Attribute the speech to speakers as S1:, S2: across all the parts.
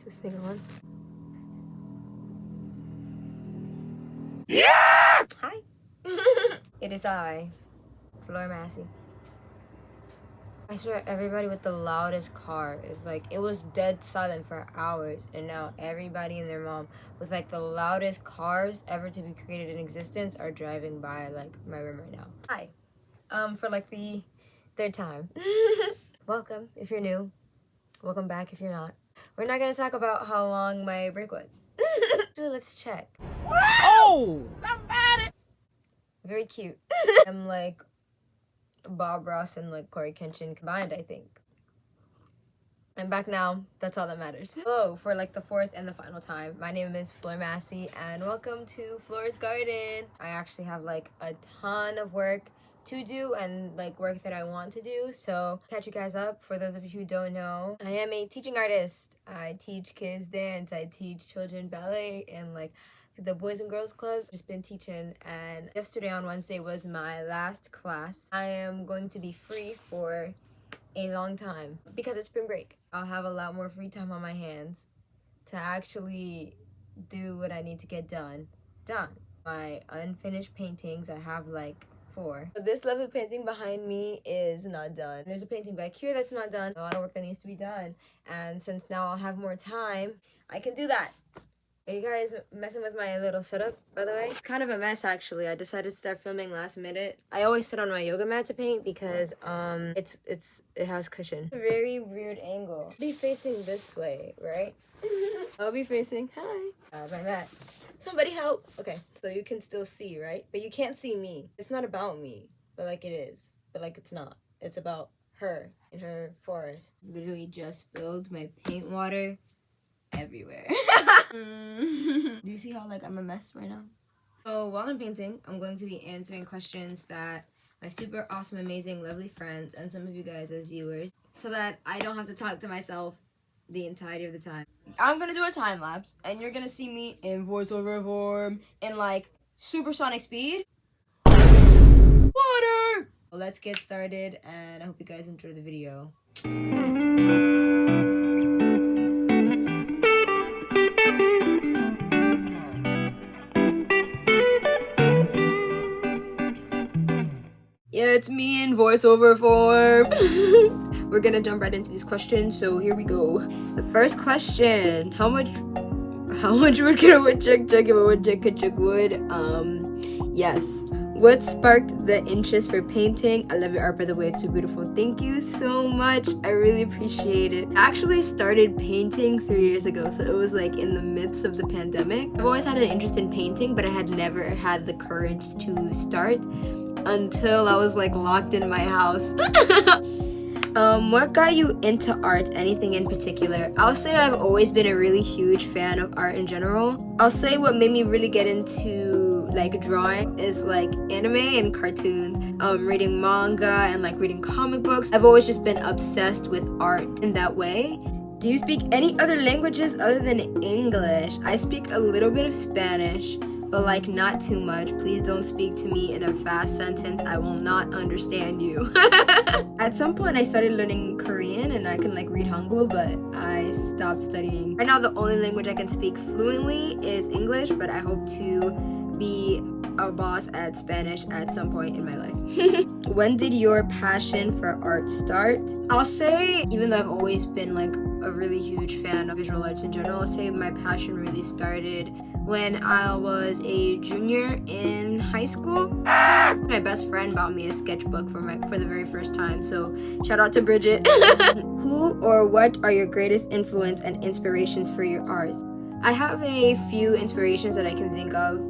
S1: this thing on?
S2: Yeah!
S1: Hi. It is I, Flor Massey. I swear everybody with the loudest car is like, it was dead silent for hours, and now everybody and their mom with like the loudest cars ever to be created in existence are driving by like my room right now. Hi. For like the third time. Welcome if you're new. Welcome back if you're not. We're not gonna talk about how long my break was. Let's check.
S2: Oh! Somebody!
S1: Very cute. I'm like Bob Ross and like Corey Kenshin combined, I think. I'm back now. That's all that matters. Hello, for like the fourth and the final time. My name is Flor Massey and welcome to Flor's Garden. I actually have like a ton of work to do and like work that I want to do, so catch you guys up. For those of you who don't know, I am a teaching artist. I teach kids dance, I teach children ballet, and like the Boys and Girls Clubs. Just been teaching, and yesterday on Wednesday was my last class. I am going to be free for a long time because it's spring break. I'll have a lot more free time on my hands to actually do what I need to get done. My unfinished paintings, I have like 4. This lovely painting behind me is not done. There's a painting back here that's not done. A lot of work that needs to be done, and since now I'll have more time, I can do that. Are you guys messing with my little setup, by the way? It's kind of a mess, actually. I decided to start filming last minute. I always sit on my yoga mat to paint because it has cushion. Very weird angle. I'll be facing this way, right? I'll be facing, hi. My mat. Somebody help. Okay, so you can still see, right? But you can't see me. It's not about me, but like it is. But like it's not. It's about her in her forest. Literally just spilled my paint water everywhere. Do you see how like I'm a mess right now? So while I'm painting, I'm going to be answering questions that my super awesome, amazing, lovely friends and some of you guys as viewers, so that I don't have to talk to myself the entirety of the time. I'm gonna do a time lapse, and you're gonna see me in voiceover form in like supersonic speed. Water! Well, let's get started, and I hope you guys enjoy the video. Yeah, it's me in voiceover form. We're gonna jump right into these questions, so here we go. The first question: How much wood can a woodchuck chuck if a woodchuck could chuck wood? Yes. What sparked the interest for painting? I love your art, by the way. It's so beautiful. Thank you so much. I really appreciate it. I actually started painting 3 years ago, so it was like in the midst of the pandemic. I've always had an interest in painting, but I had never had the courage to start until I was like locked in my house. What got you into art? Anything in particular? I'll say I've always been a really huge fan of art in general. I'll say what made me really get into like drawing is like anime and cartoons, reading manga and like reading comic books. I've always just been obsessed with art in that way. Do you speak any other languages other than English? I speak a little bit of Spanish, but like not too much. Please don't speak to me in a fast sentence. I will not understand you. At some point I started learning Korean and I can like read Hangul, but I stopped studying. Right now the only language I can speak fluently is English, but I hope to be a boss at Spanish at some point in my life. When did your passion for art start? I'll say, even though I've always been like a really huge fan of visual arts in general, I'll say my passion really started when I was a junior in high school. My best friend bought me a sketchbook for the very first time, so shout out to Bridget. Who or what are your greatest influence and inspirations for your art? I have a few inspirations that I can think of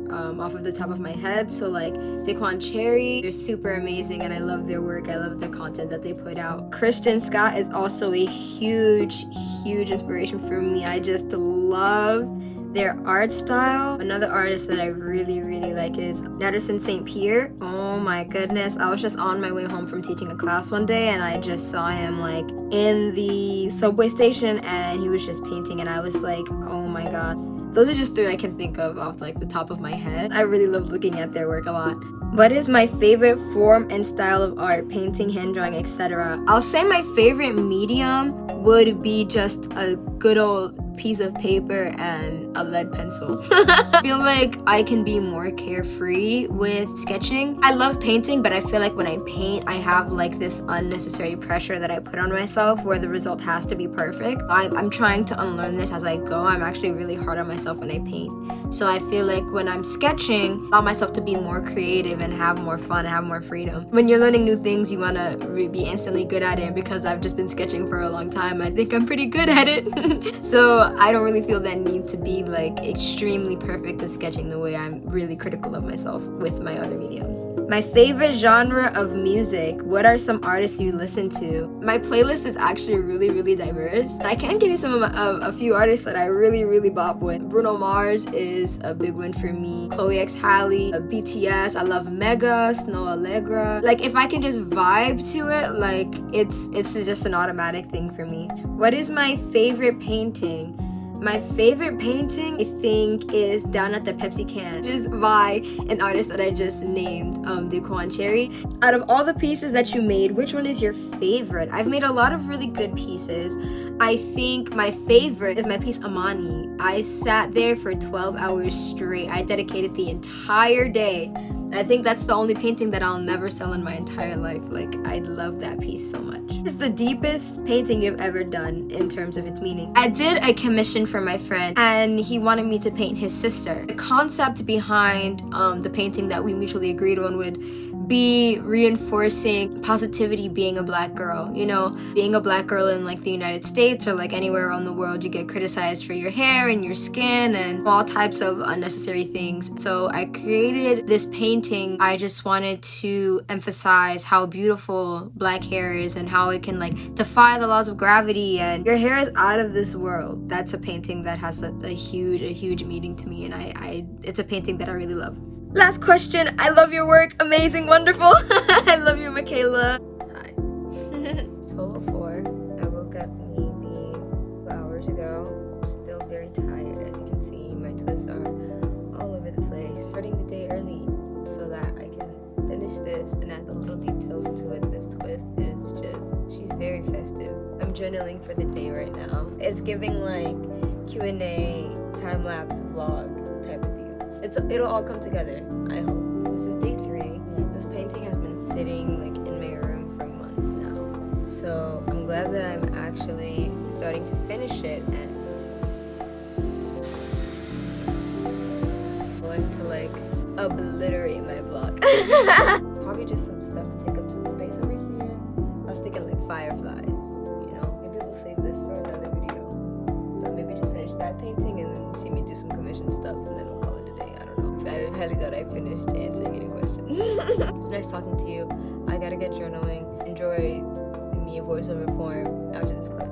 S1: off of the top of my head. So like Daquan Cherry, they're super amazing and I love their work. I love the content that they put out. Christian Scott is also a huge inspiration for me. I just love their art style. Another artist that I really like is Natterson St. Pierre. Oh my goodness, I was just on my way home from teaching a class one day and I just saw him like in the subway station and he was just painting and I was like, oh my god. Those are just 3 I can think of off like the top of my head. I really love looking at their work a lot. What is my favorite form and style of art? Painting, hand drawing, etc. I'll say my favorite medium would be just a good old piece of paper and a lead pencil. I feel like I can be more carefree with sketching. I love painting, but I feel like when I paint, I have like this unnecessary pressure that I put on myself where the result has to be perfect. I'm trying to unlearn this as I go. I'm actually really hard on myself when I paint. So I feel like when I'm sketching, allow myself to be more creative and have more fun, have more freedom. When you're learning new things, you want to be instantly good at it. Because I've just been sketching for a long time, I think I'm pretty good at it. So I don't really feel that need to be like extremely perfect with sketching the way I'm really critical of myself with my other mediums. My favorite genre of music. What are some artists you listen to? My playlist is actually really diverse. I can give you some of a few artists that I really bop with. Bruno Mars is a big one for me. Chloe X Halle, BTS. I love Mega, Snow Allegra. Like if I can just vibe to it, like it's just an automatic thing for me. What is my favorite painting? My favorite painting, I think, is Down at the Pepsi Can, which is by an artist that I just named, Daquan Cherry. Out of all the pieces that you made, which one is your favorite? I've made a lot of really good pieces. I think my favorite is my piece Amani. I sat there for 12 hours straight. I dedicated the entire day. I think that's the only painting that I'll never sell in my entire life. Like, I love that piece so much. It's the deepest painting you've ever done in terms of its meaning. I did a commission for my friend and he wanted me to paint his sister. The concept behind the painting that we mutually agreed on would be reinforcing positivity being a black girl. You know, being a black girl in like the United States or like anywhere around the world, you get criticized for your hair and your skin and all types of unnecessary things. So I created this painting. I just wanted to emphasize how beautiful black hair is and how it can like defy the laws of gravity, and your hair is out of this world. That's a painting that has a huge meaning to me, and it's a painting that I really love. Last question. I love your work. Amazing, wonderful. I love you, Michaela. Hi. It's 12:04. I woke up maybe 2 hours ago. I'm still very tired. As you can see, my twists are all over the place. Starting the day early so that I can finish this and add the little details to it. This twist is just, she's very festive. I'm journaling for the day right now. It's giving like Q&A, time-lapse vlog type of deal. It'll all come together, I hope. This is day 3. This painting has been sitting like in my room for months now. So I'm glad that I'm actually starting to finish it and going to like obliterate my block. Probably just some stuff to take up some space over here. I was thinking like fireflies, you know? Maybe we'll save this for another video. But maybe just finish that painting and then see me do some commission stuff and then we'll call it a day. I don't know. I highly doubt I finished answering any questions. It's nice talking to you. I gotta get journaling. Enjoy me in voiceover form after this clip.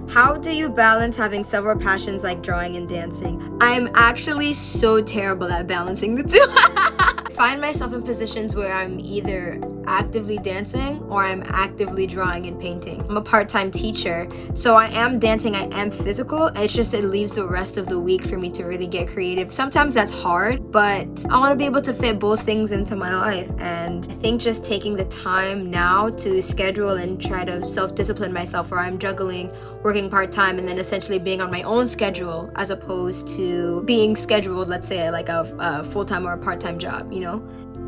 S1: How do you balance having several passions like drawing and dancing? I'm actually so terrible at balancing the two. I find myself in positions where I'm either actively dancing or I'm actively drawing and painting. I'm a part-time teacher, so I am dancing, I am physical. It's just it leaves the rest of the week for me to really get creative. Sometimes that's hard, but I want to be able to fit both things into my life, and I think just taking the time now to schedule and try to self-discipline myself where I'm juggling working part-time and then essentially being on my own schedule as opposed to being scheduled, let's say like a full-time or a part-time job, you know?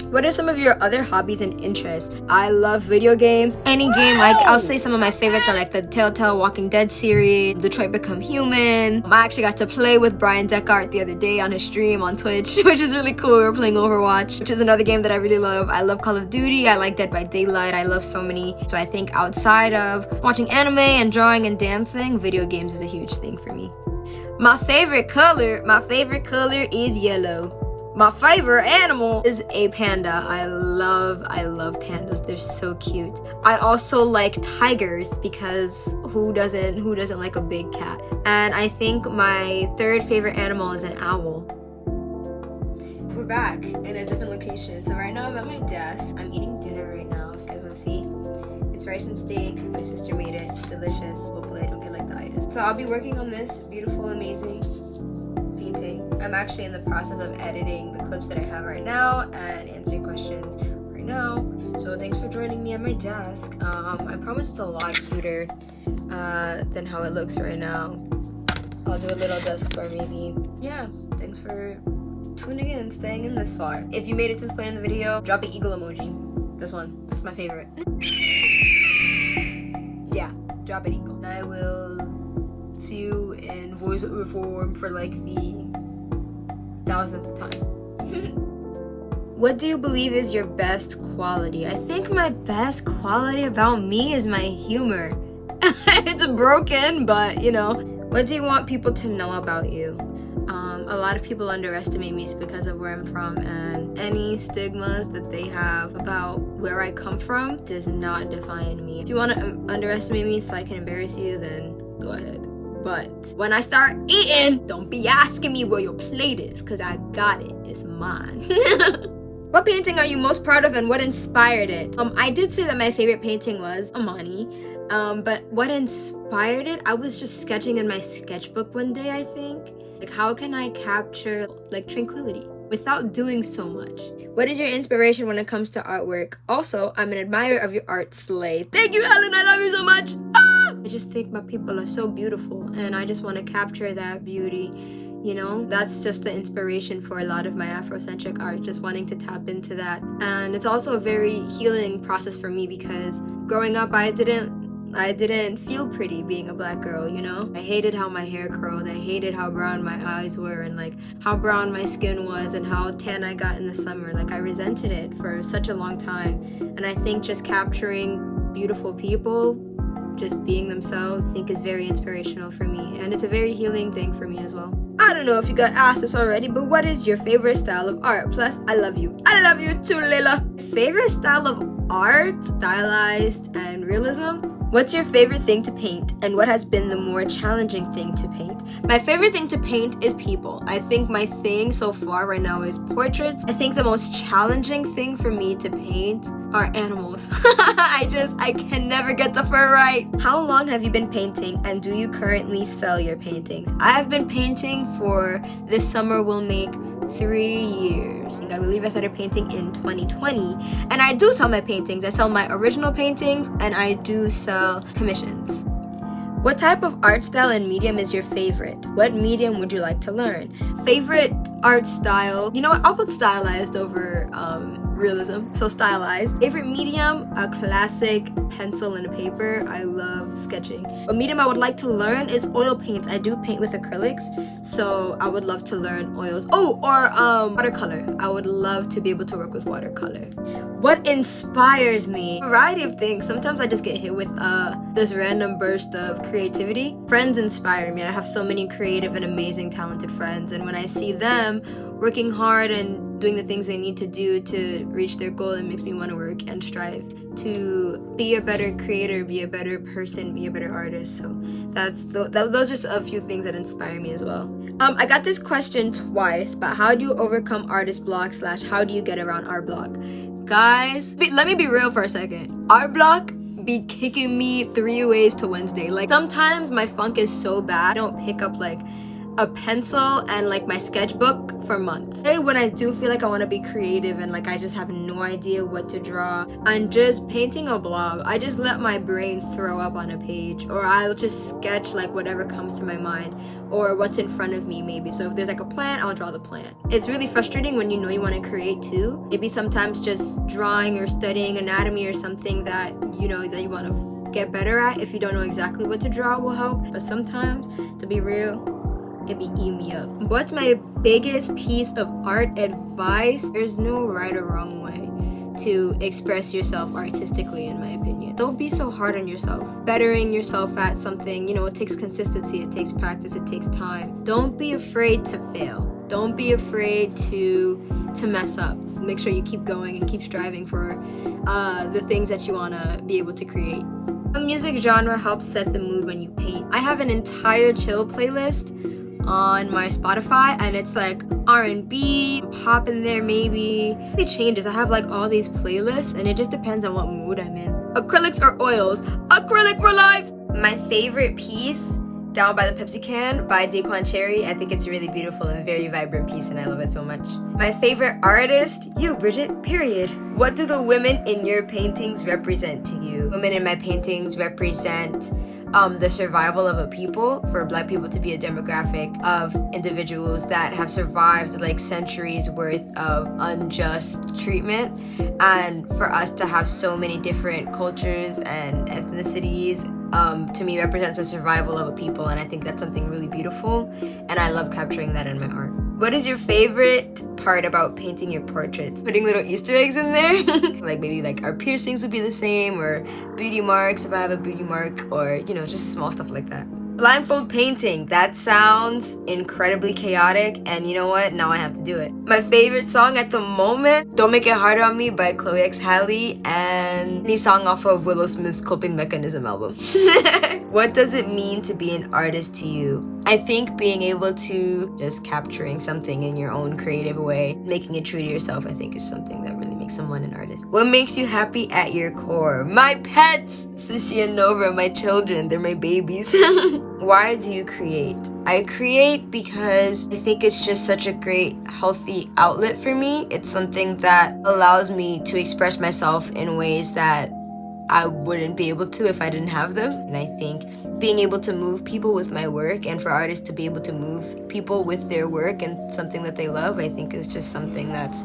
S1: What are some of your other hobbies and interests? I love video games. Any game, like I'll say some of my favorites are like the Telltale Walking Dead series, Detroit Become Human. I actually got to play with Brian Deckard the other day on his stream on Twitch, which is really cool. We were playing Overwatch, which is another game that I really love. I love Call of Duty. I like Dead by Daylight. I love so many. So I think outside of watching anime and drawing and dancing, video games is a huge thing for me. My favorite color is yellow. My favorite animal is a panda. I love pandas. They're so cute. I also like tigers because who doesn't like a big cat? And I think my third favorite animal is an owl. We're back in a different location. So right now I'm at my desk. I'm eating dinner right now. You guys wanna see? It's rice and steak. My sister made it. It's delicious. Hopefully I don't get like the itis. So I'll be working on this beautiful, amazing painting. I'm actually in the process of editing the clips that I have right now and answering questions right now. So thanks for joining me at my desk. I promise it's a lot cuter than how it looks right now. I'll do a little desk tour maybe. Yeah, thanks for tuning in, staying in this far. If you made it to this point in the video, drop an eagle emoji. This one, it's my favorite. Yeah, drop an eagle. And I will see you in voiceover form for like the 1000th time. What do you believe is your best quality? I think my best quality about me is my humor. It's broken, but you know. What do you want people to know about you? A lot of people underestimate me because of where I'm from, and any stigmas that they have about where I come from does not define me. If you want to underestimate me so I can embarrass you, then go ahead. But when I start eating, don't be asking me where your plate is, because I got it. It's mine. What painting are you most proud of and what inspired it? I did say that my favorite painting was Amani. But what inspired it? I was just sketching in my sketchbook one day, I think. Like, how can I capture like tranquility without doing so much? What is your inspiration when it comes to artwork? Also, I'm an admirer of your art, slay. Thank you, Helen, I love you so much. I just think my people are so beautiful, and I just want to capture that beauty. You know, that's just the inspiration for a lot of my Afrocentric art, just wanting to tap into that. And it's also a very healing process for me because growing up, I didn't feel pretty being a black girl, you know? I hated how my hair curled, I hated how brown my eyes were, and like how brown my skin was and how tan I got in the summer. Like, I resented it for such a long time. And I think just capturing beautiful people, just being themselves, I think is very inspirational for me. And it's a very healing thing for me as well. I don't know if you got asked this already, but what is your favorite style of art? Plus, I love you. I love you too, Layla. Favorite style of art, stylized and realism? What's your favorite thing to paint, and what has been the more challenging thing to paint? My favorite thing to paint is people. I think my thing so far right now is portraits. I think the most challenging thing for me to paint are animals. I can never get the fur right. How long have you been painting, and do you currently sell your paintings? I have been painting for this summer will make 3 years. I believe I started painting in 2020, and I do sell my paintings. I sell my original paintings, and I do sell commissions. What type of art style and medium is your favorite? What medium would you like to learn? Favorite art style, you know what, I'll put stylized over realism, so stylized. Favorite medium, a classic pencil and a paper. I love sketching. A medium I would like to learn is oil paints. I do paint with acrylics, so I would love to learn oils. Oh, or watercolor. I would love to be able to work with watercolor. What inspires me? A variety of things. Sometimes I just get hit with this random burst of creativity. Friends inspire me. I have so many creative and amazing talented friends, and when I see them working hard and doing the things they need to do to reach their goal, it makes me want to work and strive to be a better creator, be a better person, be a better artist. So those are just a few things that inspire me as well. I got this question twice, but how do you overcome artist block / how do you get around art block? Guys, let me be real for a second. Art block be kicking me 3 ways to Wednesday. Like, sometimes my funk is so bad I don't pick up like a pencil and like my sketchbook for months. When I do feel like I want to be creative and like I just have no idea what to draw, I'm just painting a blob. I just let my brain throw up on a page, or I'll just sketch like whatever comes to my mind or what's in front of me maybe. So if there's like a plant, I'll draw the plant. It's really frustrating when you know you want to create too. Maybe sometimes just drawing or studying anatomy or something that you know that you want to get better at, if you don't know exactly what to draw, will help. But sometimes, to be real, it be eating me up. What's my biggest piece of art advice? There's no right or wrong way to express yourself artistically, in my opinion. Don't be so hard on yourself. Bettering yourself at something, you know, it takes consistency, it takes practice, it takes time. Don't be afraid to fail. Don't be afraid to mess up. Make sure you keep going and keep striving for the things that you want to be able to create. A music genre helps set the mood when you paint. I have an entire chill playlist on my Spotify, and it's like R&B, pop in there maybe. It changes. I have like all these playlists, and it just depends on what mood I'm in. Acrylics or oils? Acrylic for life! My favorite piece, Down by the Pepsi Can by Daquan Cherry. I think it's a really beautiful and very vibrant piece, and I love it so much. My favorite artist? You, Bridget, period. What do the women in your paintings represent to you? Women in my paintings represent the survival of a people, for Black people to be a demographic of individuals that have survived like centuries worth of unjust treatment, and for us to have so many different cultures and ethnicities, to me represents a survival of a people, and I think that's something really beautiful, and I love capturing that in my art. What is your favorite part about painting your portraits? Putting little Easter eggs in there. Like maybe like our piercings would be the same, or beauty marks if I have a beauty mark, or you know, just small stuff like that. Blindfold painting, that sounds incredibly chaotic, and you know what? Now I have to do it. My favorite song at the moment, Don't Make It Harder on Me by Chloe X Halle, and any song off of Willow Smith's Coping Mechanism album. What does it mean to be an artist to you? I think being able to just capturing something in your own creative way, making it true to yourself, I think is something that really makes someone an artist. What makes you happy at your core? My pets, Sushi and Nova, my children, they're my babies. Why do you create? I create because I think it's just such a great, healthy outlet for me. It's something that allows me to express myself in ways that I wouldn't be able to if I didn't have them. And I think being able to move people with my work, and for artists to be able to move people with their work and something that they love, I think is just something that's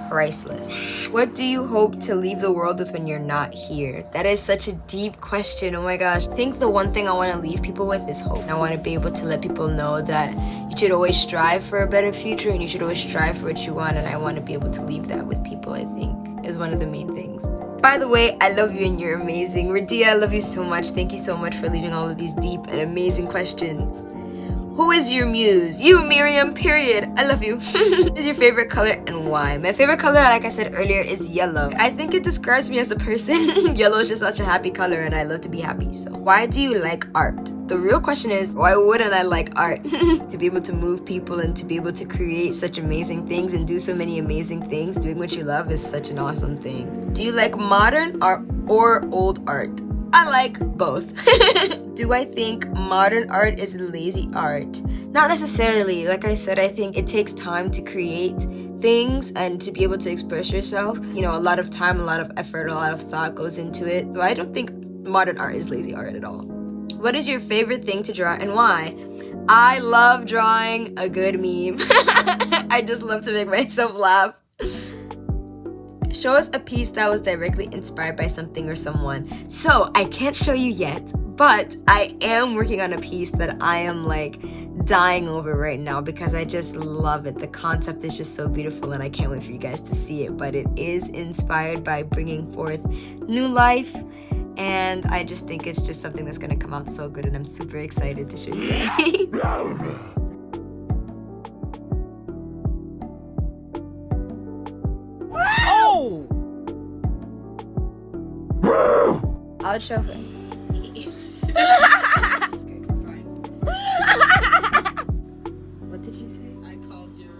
S1: priceless. What do you hope to leave the world with when you're not here? That is such a deep question. Oh my gosh. I think the one thing I want to leave people with is hope. And I want to be able to let people know that you should always strive for a better future, and you should always strive for what you want, and I want to be able to leave that with people, I think, is one of the main things. By the way, I love you and you're amazing. Radia, I love you so much. Thank you so much for leaving all of these deep and amazing questions. Who is your muse? You, Miriam, period. I love you. What is your favorite color and why? My favorite color, like I said earlier, is yellow. I think it describes me as a person. Yellow is just such a happy color, and I love to be happy. So why do you like art? The real question is, why wouldn't I like art? To be able to move people and to be able to create such amazing things and do so many amazing things, doing what you love is such an awesome thing. Do you like modern art or old art? I like both. Do I think modern art is lazy art? Not necessarily. Like I said, I think it takes time to create things and to be able to express yourself. You know, a lot of time, a lot of effort, a lot of thought goes into it. So I don't think modern art is lazy art at all. What is your favorite thing to draw and why? I love drawing a good meme. I just love to make myself laugh. Show us a piece that was directly inspired by something or someone. So I can't show you yet, but I am working on a piece that I am like dying over right now because I just love it. The concept is just so beautiful, and I can't wait for you guys to see it. But it is inspired by bringing forth new life, and I just think it's just something that's gonna come out so good, and I'm super excited to show you guys. I'll show her. What did you say?
S2: I called your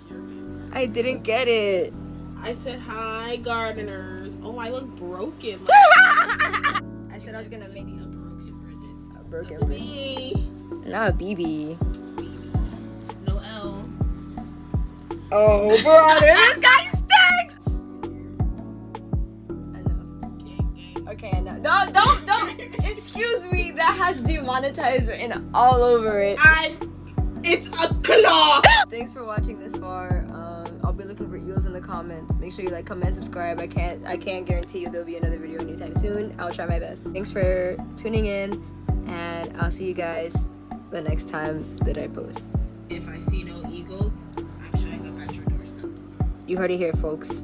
S2: fancy.
S1: I didn't get it.
S2: I said, hi, gardeners. Oh, I look broken.
S1: I said I was gonna make
S2: a broken Bridget.
S1: a broken Bridget.
S2: B.
S1: Not a BB.
S2: BB. No L.
S1: Oh, brother, this guy stinks! Okay, I know. Don't. Excuse me. That has demonetized written all over it.
S2: It's a claw.
S1: Thanks for watching this far. I'll be looking for eels in the comments. Make sure you like, comment, subscribe. I can't guarantee you there'll be another video anytime soon. I'll try my best. Thanks for tuning in, and I'll see you guys the next time that I post.
S2: If I see no eagles, I'm showing up at your doorstep.
S1: You heard it here, folks.